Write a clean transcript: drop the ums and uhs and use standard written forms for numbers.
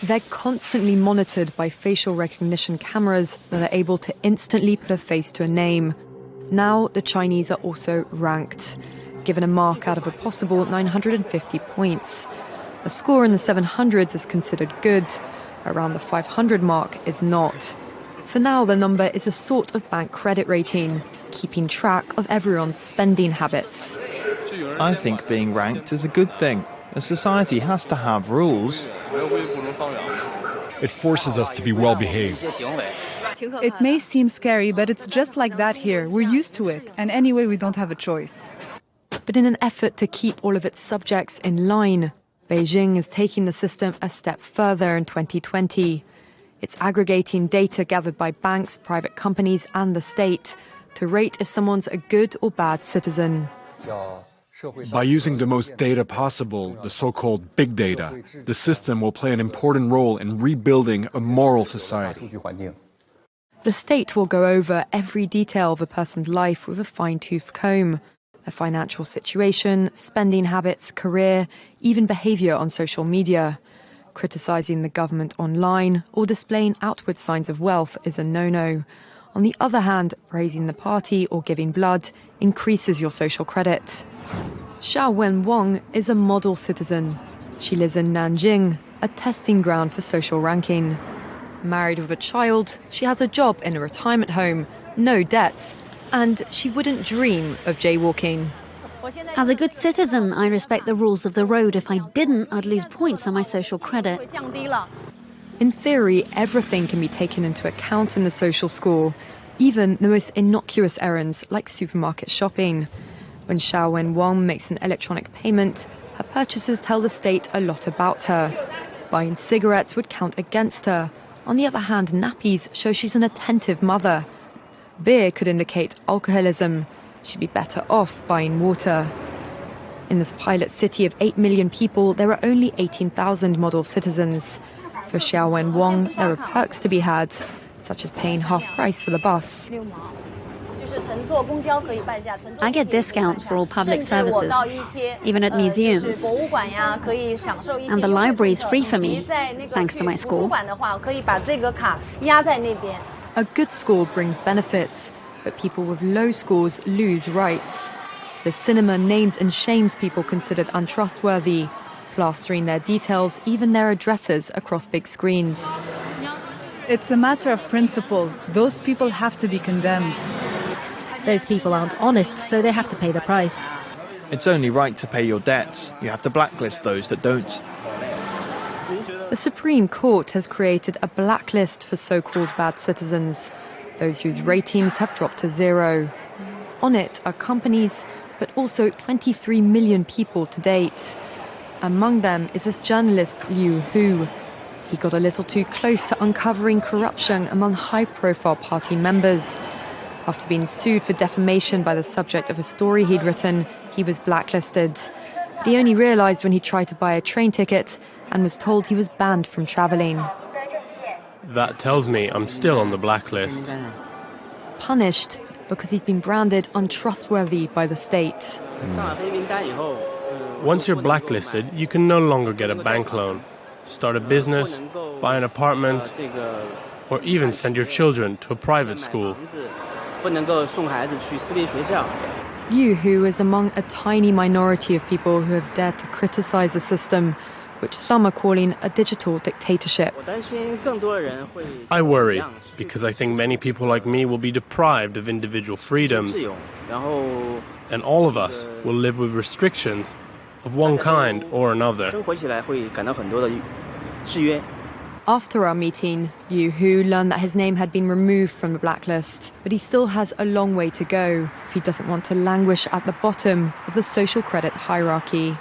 They're constantly monitored by facial recognition cameras that are able to instantly put a face to a name. Now the Chinese are also ranked, given a mark out of a possible 950 points. A score in the 700s is considered good. Around the 500 mark is not. For now, the number is a sort of bank credit rating, keeping track of everyone's spending habits. I think being ranked is a good thing. A society has to have rules. It forces us to be well behaved. It may seem scary, but it's just like that here. We're used to it, and anyway, we don't have a choice. But in an effort to keep all of its subjects in line, Beijing is taking the system a step further in 2020. It's aggregating data gathered by banks, private companies, and the state to rate if someone's a good or bad citizen. By using the most data possible, the so-called big data, the system will play an important role in rebuilding a moral society. The state will go over every detail of a person's life with a fine-tooth comb. Their financial situation, spending habits, career, even behavior on social media. Criticizing the government online or displaying outward signs of wealth is a no-no. On the other hand, praising the party or giving blood increases your social credit. Xiao Wenwang is a model citizen. She lives in Nanjing, a testing ground for social ranking. Married with a child, she has a job in a retirement home, no debts, and she wouldn't dream of jaywalking. As a good citizen, I respect the rules of the road. If I didn't, I'd lose points on my social credit. In theory, everything can be taken into account in the social score, even the most innocuous errands like supermarket shopping. When Xiao Wenwang makes an electronic payment, her purchases tell the state a lot about her. Buying cigarettes would count against her. On the other hand, nappies show she's an attentive mother. Beer could indicate alcoholism. She'd be better off buying water. In this pilot city of 8 million people, there are only 18,000 model citizens. For Xiao Wenwang, there are perks to be had, such as paying half price for the bus. I get discounts for all public services, even at museums. And the library is free for me, thanks to my score. A good score brings benefits, but people with low scores lose rights. The cinema names and shames people considered untrustworthy, plastering their details, even their addresses, across big screens. It's a matter of principle. Those people have to be condemned. Those people aren't honest, so they have to pay the price. It's only right to pay your debts. You have to blacklist those that don't. The Supreme Court has created a blacklist for so-called bad citizens, those whose ratings have dropped to zero. On it are companies, but also 23 million people to date. Among them is this journalist Liu Hu. He got a little too close to uncovering corruption among high-profile party members. After being sued for defamation by the subject of a story he'd written, he was blacklisted. But he only realized when he tried to buy a train ticket and was told he was banned from traveling. That tells me I'm still on the blacklist. Punished because he's been branded untrustworthy by the state. Once you're blacklisted, you can no longer get a bank loan, start a business, buy an apartment, or even send your children to a private school. Liu Hu is among a tiny minority of people who have dared to criticize the system, which some are calling a digital dictatorship. I worry, because I think many people like me will be deprived of individual freedoms, and all of us will live with restrictions of one kind or another. After our meeting, Liu Hu learned that his name had been removed from the blacklist, but he still has a long way to go if he doesn't want to languish at the bottom of the social credit hierarchy.